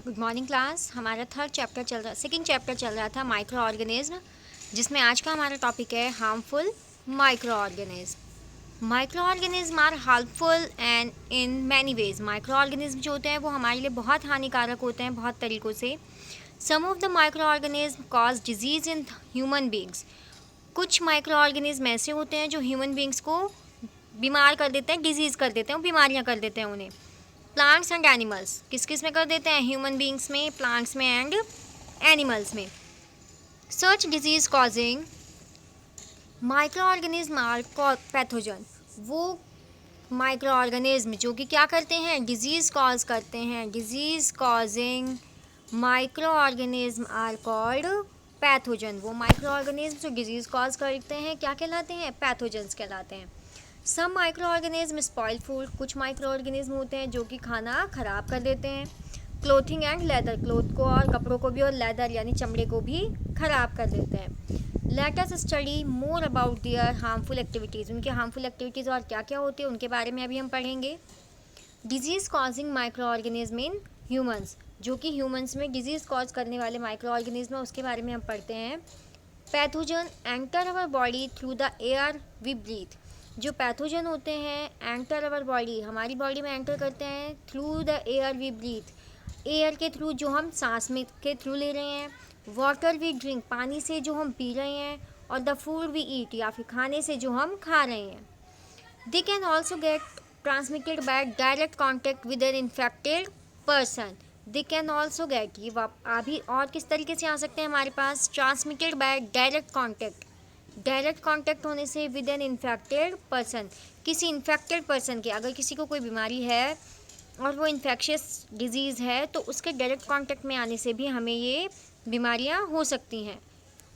Good morning class. हमारा second chapter चल रहा था माइक्रो ऑर्गेनिज्म, जिसमें आज का हमारा टॉपिक है harmful micro organism. Micro organism are harmful and in many ways. Micro organism जो होते हैं वो हमारे लिए बहुत हानिकारक होते हैं बहुत तरीक़ों से। Some of the micro organism cause disease in human beings. कुछ माइक्रो ऑर्गेनिज्म ऐसे होते हैं जो ह्यूमन बींग्स को बीमार कर देते हैं, डिजीज़ कर देते हैं, बीमारियाँ कर देते हैं उन्हें। प्लांट्स एंड एनिमल्स, किस किस में कर देते हैं? ह्यूमन बींग्स में, प्लांट्स में एंड एनिमल्स में। Such disease causing micro organism are pathogen. वो माइक्रो ऑर्गेनिज्म जो कि क्या करते हैं? डिजीज कॉज करते हैं। Disease causing micro organism are called pathogen. वो माइक्रो ऑर्गेनिज्म जो डिजीज कॉज करते हैं क्या कहलाते हैं? पैथोजन्स कहलाते हैं। Some micro organism spoil food. कुछ माइक्रो ऑर्गेनिज्म होते हैं जो कि खाना ख़राब कर देते हैं। क्लोथिंग एंड लेदर, क्लोथ को और कपड़ों को भी और लेदर यानी चमड़े को भी ख़राब कर देते हैं। Let us study more about their harmful activities. उनके हार्मफुल एक्टिविटीज़ और क्या क्या होती है उनके बारे में अभी हम पढ़ेंगे। Disease causing micro organism in humans, जो कि ह्यूमन्स में डिजीज़ कॉज करने वाले माइक्रो ऑर्गेनिज्म है उसके बारे में हम पढ़ते हैं। Pathogen enter our body through the air we breathe. जो पैथोजन होते हैं एंटर अवर बॉडी, हमारी बॉडी में एंटर करते हैं through the air we breathe, air के थ्रू जो हम सांस में के थ्रू ले रहे हैं। वाटर वी ड्रिंक, पानी से जो हम पी रहे हैं। और द फूड वी ईट, या फिर खाने से जो हम खा रहे हैं। They can also get transmitted by direct contact with an infected person. They can also get, ये अभी और किस तरीके से आ सकते हैं हमारे पास? Transmitted by direct contact, direct contact होने से विद एन इन्फेक्टेड पर्सन, किसी इन्फेक्टेड पर्सन के, अगर किसी को कोई बीमारी है और वो इन्फेक्शियस डिजीज़ है तो उसके डायरेक्ट कांटेक्ट में आने से भी हमें ये बीमारियां हो सकती हैं।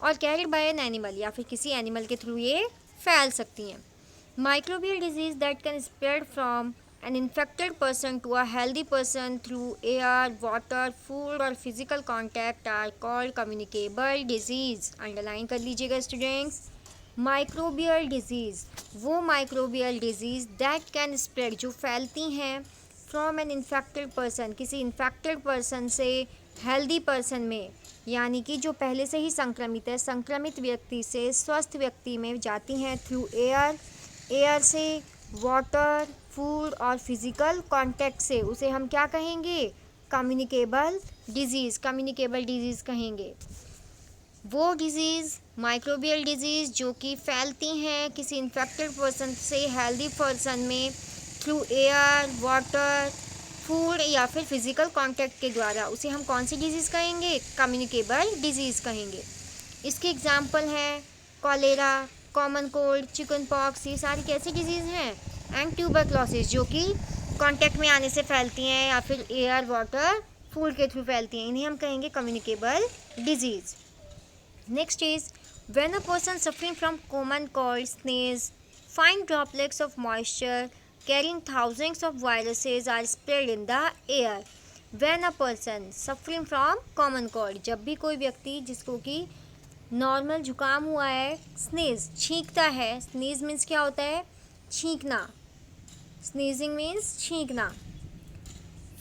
और कैरिड बाय एन एनिमल, या फिर किसी एनिमल के थ्रू ये फैल सकती हैं। Microbial disease that can spread from an infected person to a healthy person through air, water, food और physical contact are called communicable disease. Underline कर लीजिएगा स्टूडेंट्स। माइक्रोबियल डिजीज़, वो microbial disease that can spread, जो फैलती हैं from an infected person, किसी infected person से healthy person में, यानी कि जो पहले से ही संक्रमित है, संक्रमित व्यक्ति से स्वस्थ व्यक्ति में जाती हैं थ्रू एयर, एयर से, वाटर, फूड और फिजिकल कांटेक्ट से, उसे हम क्या कहेंगे? कम्युनिकेबल डिजीज़, कम्युनिकेबल डिजीज़ कहेंगे। वो डिजीज़ माइक्रोबियल डिजीज़ जो कि फैलती हैं किसी इन्फेक्टेड पर्सन से हेल्दी पर्सन में थ्रू एयर, वाटर, फूड या फिर फिजिकल कांटेक्ट के द्वारा, उसे हम कौन सी डिजीज़ कहेंगे? कम्युनिकेबल डिजीज़ कहेंगे। इसके एग्जाम्पल हैं cholera, common cold, chicken pox, ये सारी कैसी डिजीज़ हैं? एंड ट्यूबरक्लोसिस, जो कि कांटेक्ट में आने से फैलती हैं या फिर एयर, वाटर, फूड के थ्रू फैलती हैं, इन्हें हम कहेंगे communicable disease. Next is when a person suffering from common cold, sneeze, fine droplets of moisture carrying thousands of viruses are spread in the air. When a person suffering from common cold, जब भी कोई व्यक्ति जिसको कि normal जुकाम हुआ है, sneeze, छींकता है। स्नीज मीन्स क्या होता है? छींकना। स्नीजिंग मीन्स छींकना।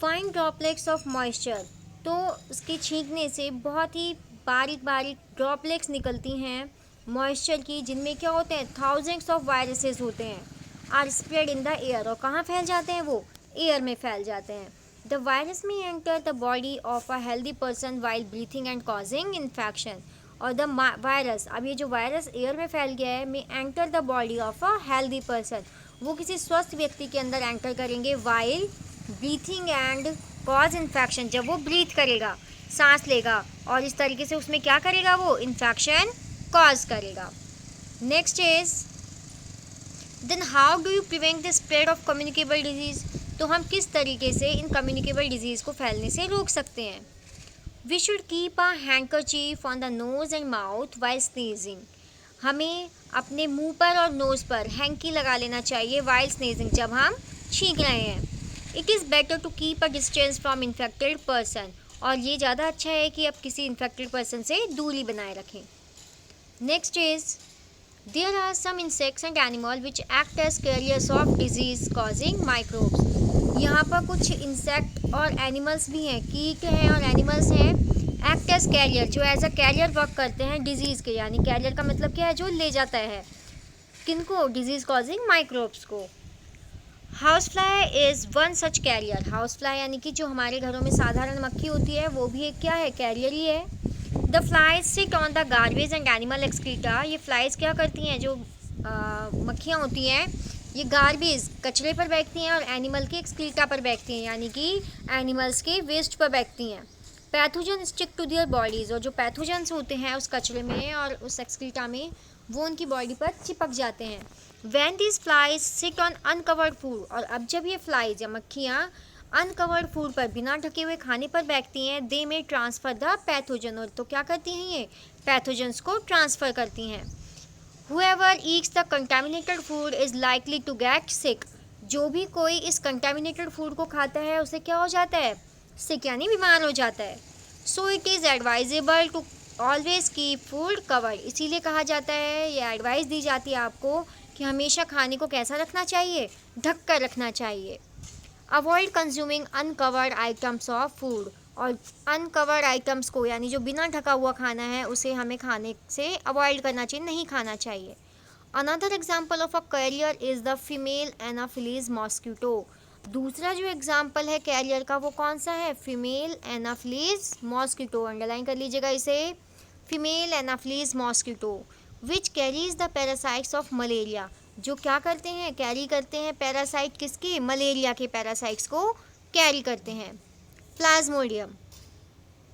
फाइन ड्रॉपलेट्स ऑफ मॉइस्चर, तो उसके छींकने से बहुत ही बारीक बारीक ड्रॉपलेट्स निकलती हैं मॉइस्चर की, जिनमें क्या होते हैं? थाउजेंड्स ऑफ वायरसेस होते हैं। Are spread in the air, और कहाँ फैल जाते हैं? वो एयर में फैल जाते हैं। द वायरस में enter the body of a healthy person while breathing and causing infection. और द वायरस, अब ये जो वायरस एयर में फैल गया है, में enter the body of a healthy person, वो किसी स्वस्थ व्यक्ति के अंदर एंटर करेंगे while breathing and cause infection, जब वो ब्रीथ करेगा, सांस लेगा, और इस तरीके से उसमें क्या करेगा? वो इन्फेक्शन कॉज करेगा। Next is then how do you prevent the spread of communicable disease. तो हम किस तरीके से इन कम्युनिकेबल डिजीज़ को फैलने से रोक सकते हैं? We should keep a handkerchief on the nose and mouth while sneezing. हमें अपने मुंह पर और नोज़ पर हैंकी लगा लेना चाहिए वाइल स्नीजिंग, जब हम छींक रहे हैं। It is better to keep a distance from infected person, और ये ज़्यादा अच्छा है कि आप किसी इन्फेक्टेड पर्सन से दूरी बनाए रखें। Next is there are some insects and animal which act as carriers of disease causing microbes. यहाँ पर कुछ इंसेक्ट और एनिमल्स भी हैं, कीट हैं और एनिमल्स हैं, एक्ट एज कैरियर, जो एज अ कैरियर वर्क करते हैं डिजीज़ के। यानी कैरियर का मतलब क्या है, जो ले जाता है किनको, डिजीज़ कॉजिंग माइक्रोब्स को। House fly is one such carrier. House fly यानी कि जो हमारे घरों में साधारण मक्खी होती है, वो भी एक क्या है, कैरियर ही है। The flies sit on the garbage and animal excreta. ये फ्लाइज क्या करती हैं, जो मक्खियाँ होती हैं, ये गार्बेज कचरे पर बैठती हैं और एनिमल के एक्सक्रीटा पर बैठती हैं, यानी कि एनिमल्स के वेस्ट पर बैठती हैं। Pathogen stick to their bodies, और जो पैथोजन्स होते हैं उस कचरे में और उस एक्सक्रीटा में, वो उनकी बॉडी पर चिपक जाते हैं। When these flies sit on uncovered food, और अब जब ये फ्लाइज या मक्खियाँ अनकवर्ड फूड पर, बिना ढके हुए खाने पर बैठती हैं, दे में ट्रांसफ़र द पैथोजन, और तो क्या करती हैं, ये पैथोजन्स को ट्रांसफ़र करती हैं। Whoever eats the contaminated food is likely to get sick। जो भी कोई इस contaminated food को खाता है, उसे क्या हो जाता है, sick यानी बीमार हो जाता है। So it is advisable to always keep food covered। इसीलिए कहा जाता है, ये एडवाइस दी जाती है आपको कि हमेशा खाने को कैसा रखना चाहिए, ढक कर रखना चाहिए। Avoid consuming uncovered items of food, और अनकवर्ड आइटम्स को, यानी जो बिना ढका हुआ खाना है, उसे हमें खाने से अवॉइड करना चाहिए, नहीं खाना चाहिए। Another example of a carrier is the female anopheles mosquito. दूसरा जो एग्जाम्पल है कैरियर का, वो कौन सा है, फीमेल एनाफिलीज मॉस्किटो। अंडरलाइन कर लीजिएगा इसे, female anopheles mosquito, which carries the parasites of malaria. जो क्या करते हैं, कैरी करते हैं पैरासाइट, किसके, मलेरिया के पैरासाइट्स को कैरी करते हैं। प्लाज्मोडियम,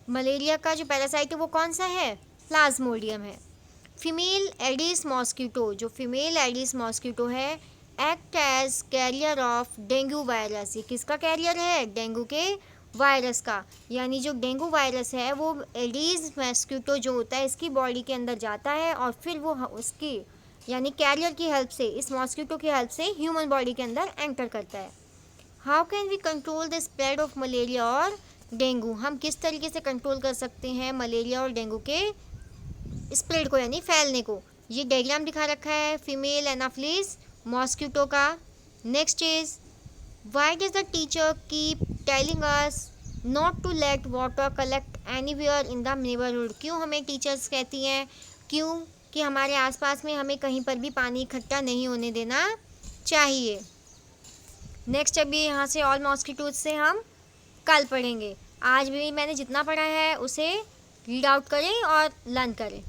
मलेरिया का जो पैरासाइट है वो कौन सा है, प्लाज्मोडियम है। फीमेल एडिस मॉस्किटो, जो फीमेल एडिस मॉस्किटो है, act as carrier of dengue virus. ये किसका कैरियर है, डेंगू के वायरस का। यानी जो डेंगू वायरस है, वो एडिस मॉस्किटो जो होता है, इसकी बॉडी के अंदर जाता है और फिर वो उसकी, यानी कैरियर की हेल्प से, इस मॉस्किटो की हेल्प से ह्यूमन बॉडी के अंदर एंटर करता है। How can we control the spread of malaria और डेंगू। हम किस तरीके से कंट्रोल कर सकते हैं मलेरिया और डेंगू के स्प्रेड को, यानी फैलने को। ये डायग्राम दिखा रखा है फीमेल एनाफिलीज मॉस्किटो का। Next is, why does the teacher keep telling us not to let water collect anywhere in the neighbourhood. क्यों हमें टीचर्स कहती हैं, क्यों कि हमारे आसपास में हमें कहीं पर भी पानी इकट्ठा नहीं होने देना चाहिए। नेक्स्ट, अभी यहाँ से ऑल मॉस्किटोज से हम कल पढ़ेंगे। आज भी मैंने जितना पढ़ा है उसे रीड आउट करें और लर्न करें।